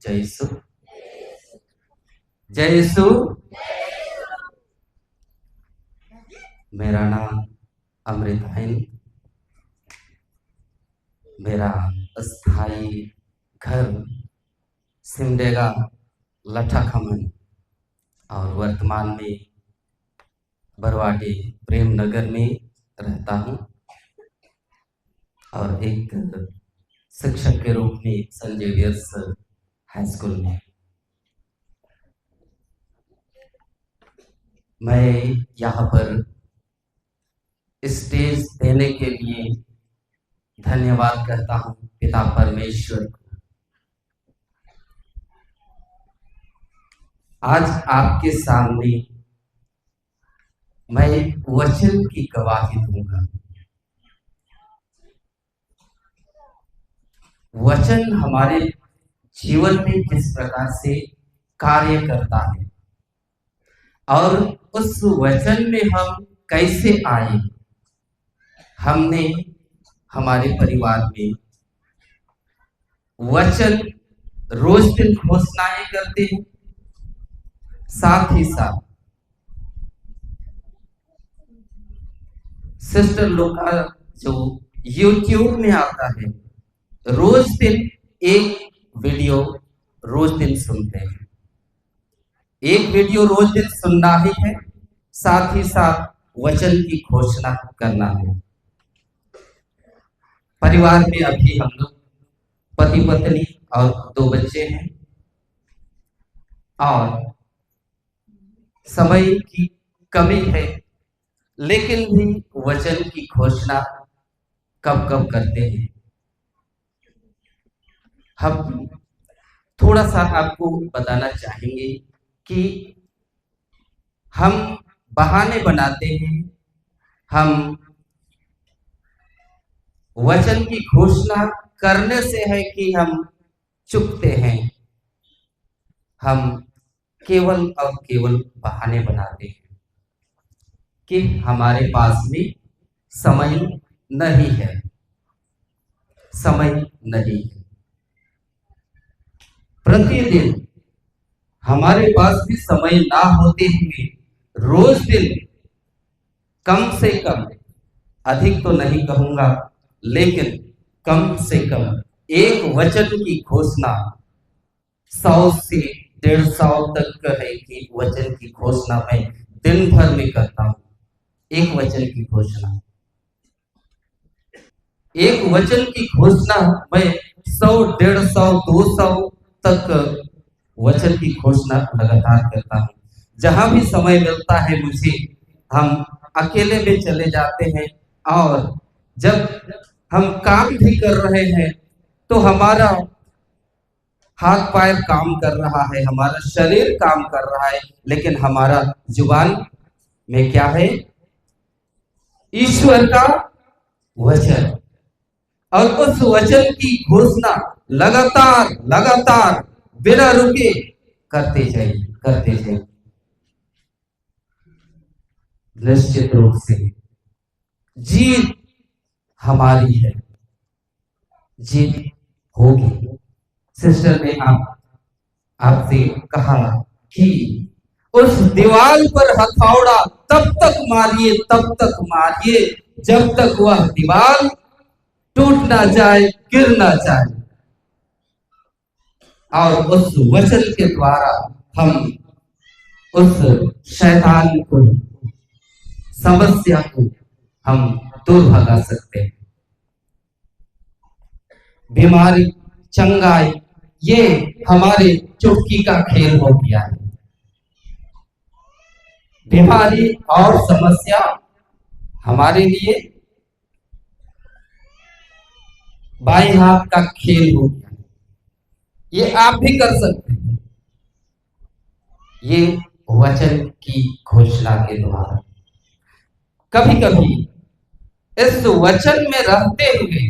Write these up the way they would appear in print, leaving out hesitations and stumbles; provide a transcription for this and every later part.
जय यीशु, जय यीशु। मेरा नाम अमृताइन। मेरा स्थायी घर सिमडेगा लठाखमन और वर्तमान में बरवाडी प्रेम नगर में रहता हूँ और एक शिक्षक के रूप में सेंट जेवियर्स हाई स्कूल में। मैं यहाँ पर स्टेज देने के लिए धन्यवाद करता हूँ पिता परमेश्वर को। आज आपके सामने मैं वचन की गवाही दूंगा। वचन हमारे जीवन में किस प्रकार से कार्य करता है और उस वचन में हम कैसे आए। हमने हमारे परिवार में वचन रोज दिन घोषणाएं करते हैं, साथ ही साथ सिस्टर लोग का जो YouTube में आता है, रोज दिन एक वीडियो रोज दिन सुनते हैं। एक वीडियो रोज दिन सुनना ही है, साथ ही साथ वचन की घोषणा करना है। परिवार में अभी हम लोग पति पत्नी और 2 बच्चे हैं और समय की कमी है, लेकिन भी वचन की घोषणा कब कब करते हैं। हम थोड़ा सा आपको बताना चाहेंगे कि हम बहाने बनाते हैं, हम वचन की घोषणा करने से है कि हम चुकते हैं। हम केवल और केवल बहाने बनाते हैं कि हमारे पास में समय नहीं है, समय नहीं है। प्रतिदिन हमारे पास भी समय ना होते हुए रोज दिन कम से कम, अधिक तो नहीं कहूंगा, लेकिन कम से कम एक वचन की घोषणा 100 से 150 तक है कि वचन की घोषणा मैं दिन भर में करता हूं। एक वचन की घोषणा, एक वचन की घोषणा मैं 100, 150, 200 तक वचन की घोषणा लगातार करता हूं। जहां भी समय मिलता है मुझे, हम अकेले में चले जाते हैं और जब हम काम भी कर रहे हैं तो हमारा हाथ पैर काम कर रहा है, हमारा शरीर काम कर रहा है, लेकिन हमारा जुबान में क्या है? ईश्वर का वचन। और उस वचन की घोषणा लगातार लगातार बिना रुके करते जाइए, करते जाइए। निश्चित रूप से जीत हमारी है, जीत होगी। सिस्टर ने आपसे कहा कि उस दीवार पर हथौड़ा तब तक मारिए, तब तक मारिए जब तक वह दीवार टूट ना जाए, गिर ना जाए। और उस वचन के द्वारा हम उस शैतान को, समस्या को हम दूर भगा सकते हैं। बीमारी, चंगाई, ये हमारे चुटकी का खेल हो गया है। बीमारी और समस्या हमारे लिए बाएं हाथ का खेल हो गया। ये आप भी कर सकते हैं, ये वचन की घोषणा के द्वारा। कभी कभी इस वचन में रहते हुए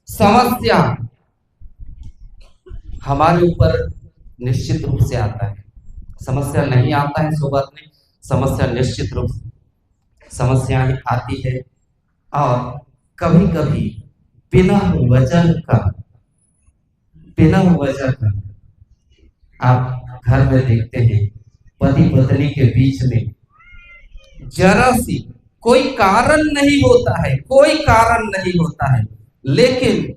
समस्या हमारे ऊपर निश्चित रूप से आता है। समस्या नहीं आता है सो बात नहीं, समस्या निश्चित रूप से समस्याएं आती है। और कभी कभी बिना वजह का आप घर में देखते हैं पति पत्नी के बीच में जरा सी कोई कारण नहीं होता है, कोई कारण नहीं होता है, लेकिन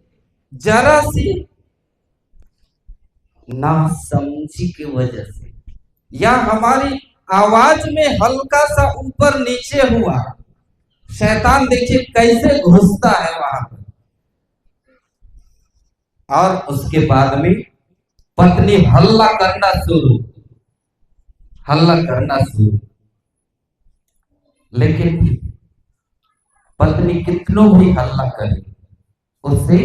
जरा सी नासमझी की वजह से या हमारी आवाज में हल्का सा ऊपर नीचे हुआ, शैतान देखिए कैसे घुसता है वहां पर। और उसके बाद में पत्नी हल्ला करना शुरू, हल्ला करना शुरू। लेकिन पत्नी कितनों भी हल्ला करे उससे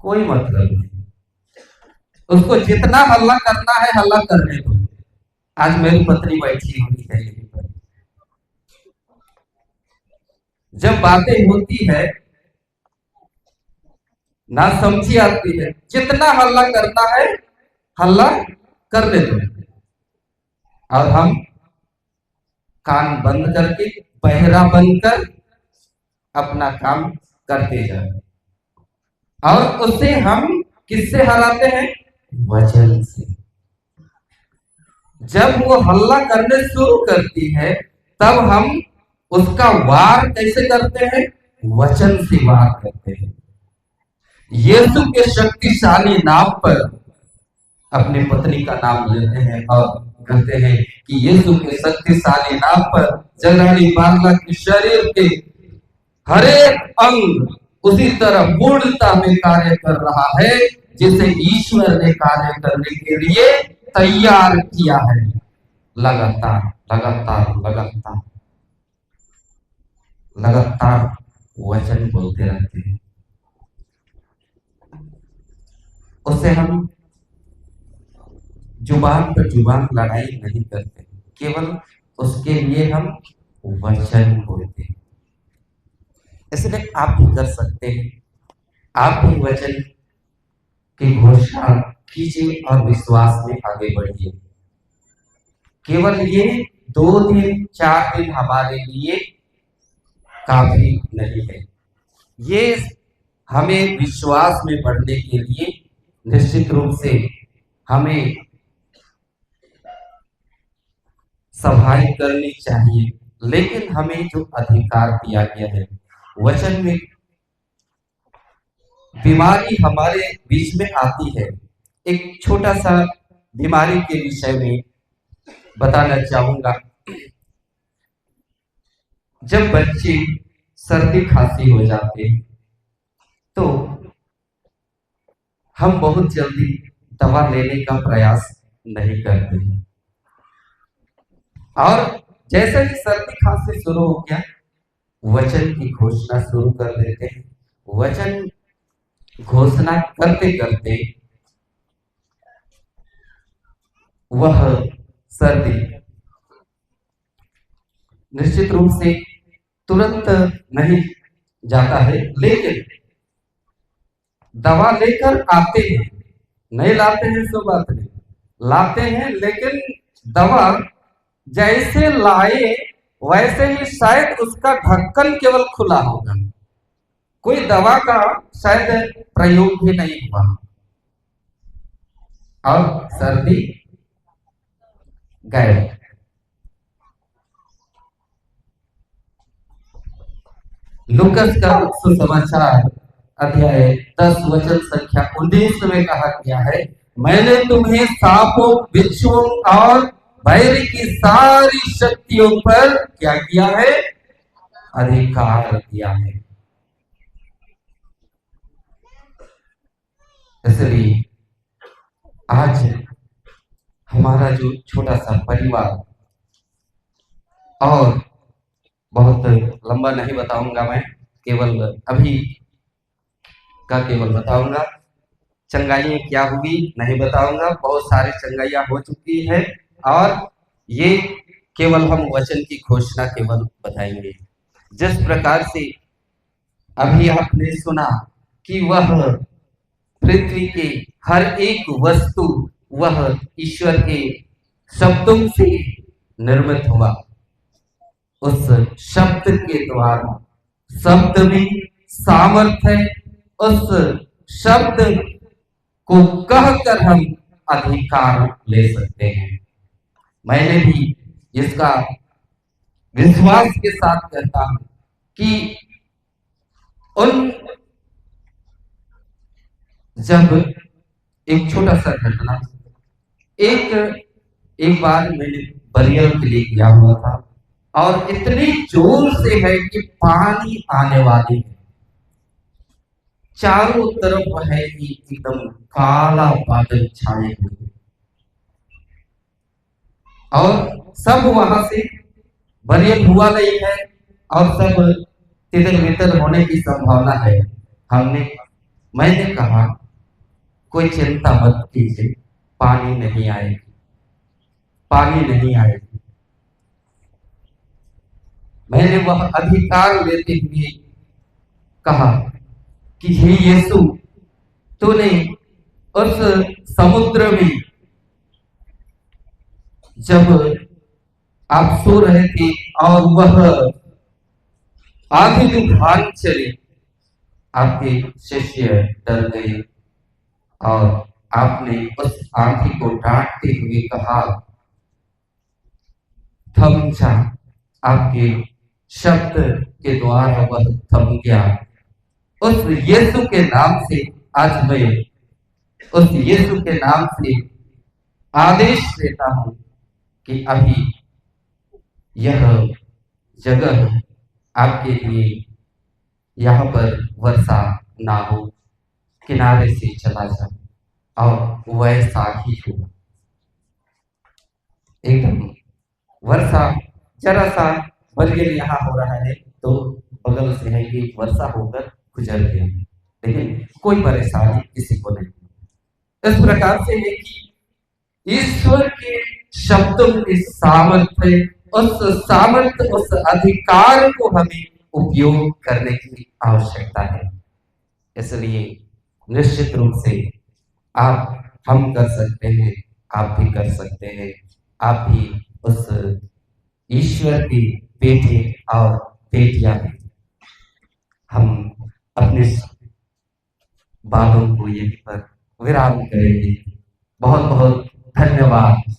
कोई मतलब नहीं, उसको जितना हल्ला करना है हल्ला करने दो। आज मेरी पत्नी बैठी हुई है यहीं पर, जब बातें होती है ना समझी आती है, जितना हल्ला करना है हल्ला करने दो, और हम कान बंद करके बहरा बनकर अपना काम करते जाए। और उसे हम किससे हराते हैं? वचन से। जब वो हल्ला करने शुरू करती है तब हम उसका वार कैसे करते हैं? वचन से वार करते हैं। यीशु के शक्तिशाली नाम पर अपनी पत्नी का नाम लेते हैं और कहते हैं कि यीशु के शक्तिशाली नाम पर जगरानी बांग्ला के शरीर के हर एक अंग उसी तरह पूर्णता में कार्य कर रहा है जिसे ईश्वर ने कार्य करने के लिए तैयार किया है। लगातार लगातार लगातार लगातार वचन बोलते रहते हैं। उससे हम जुबान पर जुबान लड़ाई नहीं करते, केवल उसके लिए हम वचन बोलते हैं। इसलिए आप भी कर सकते हैं, आप भी वचन की घोषणा कीजिए और विश्वास में आगे बढ़िए। केवल ये 2 दिन 4 दिन हमारे लिए काफी नहीं है, ये हमें विश्वास में बढ़ने के लिए निश्चित रूप से हमें सभाएं करनी चाहिए। लेकिन हमें जो अधिकार दिया गया है वचन में, बीमारी हमारे बीच में आती है। एक छोटा सा बीमारी के विषय में बताना चाहूंगा। जब बच्चे सर्दी खांसी हो जाते हैं तो हम बहुत जल्दी दवा लेने का प्रयास नहीं करते हैं, और जैसे ही सर्दी खांसी शुरू हो गया वचन की घोषणा शुरू कर देते हैं। वचन घोषणा करते करते वह सर्दी निश्चित रूप से तुरंत नहीं जाता है, लेकिन दवा लेकर आते हैं, नहीं लाते हैं सो बात नहीं, लाते हैं, लेकिन दवा जैसे लाए वैसे ही शायद उसका ढक्कन केवल खुला होगा, कोई दवा का शायद प्रयोग भी नहीं हुआ, और सर्दी गायब। लूकस का सुसमाचार अध्याय 10 वचन संख्या 19 में कहा गया है, मैंने तुम्हें सांपों बिच्छुओं और भैरी की सारी शक्तियों पर क्या किया है? अधिकार दिया है। इसलिए आज हमारा जो छोटा सा परिवार, और बहुत लंबा नहीं बताऊंगा मैं, केवल अभी का केवल बताऊंगा, चंगाइयां क्या हुई नहीं बताऊंगा, बहुत सारी चंगाइयां हो चुकी है, और ये केवल हम वचन की घोषणा केवल बताएंगे। जिस प्रकार से अभी आपने सुना कि वह पृथ्वी के हर एक वस्तु वह ईश्वर के शब्दों से निर्मित हुआ, उस शब्द के द्वारा, शब्द में सामर्थ्य है, उस शब्द को कहकर हम अधिकार ले सकते हैं। मैंने भी इसका विश्वास के साथ कहता हूं कि उन जब एक छोटा सा घटना, एक एक बार मैंने बरियल के लिए गया हुआ था और इतनी जोर से है कि पानी आने वाली है, चारों तरफ है कि एकदम काला बादल छाए हुए और सब वहां से, बरियल हुआ नहीं है और सब तितर बितर होने की संभावना है। मैंने कहा कोई चिंता मत कीजिए, पानी नहीं आएगी, पानी नहीं आएगी। मैंने वह अधिकार लेते हुए कहा कि हे यीशु, तूने उस समुद्र में जब आप सो रहे थे और वह आंधी तूफान चली, आपके शिष्य डर गए और आपने उस आंधी को डांटते हुए कहा, थम जा। आपके शब्द के द्वारा वह थम गया। उस यीशु के नाम से आज मैं उस यीशु के नाम से आदेश देता हूं कि अभी यह जगह आपके लिए यहाँ पर वर्षा ना हो, किनारे से चला जाए। और वैसा ही हुआ। एकदम वर्षा, जरा सा बरियल यहाँ हो रहा है तो बगल से है कि वर्षा होकर गुजर गया, लेकिन कोई परेशानी किसी को नहीं। इस प्रकार से है कि ईश्वर के शब्दों में सामर्थ्य है, उस सामर्थ्य, उस अधिकार को हमें उपयोग करने की आवश्यकता है। इसलिए निश्चित रूप से हम कर सकते हैं, आप भी कर सकते हैं। आप भी उस ईश्वर के बेटे और बेटियां हैं। हम अपने बातों को यहीं पर विराम करेंगे। बहुत बहुत धन्यवाद।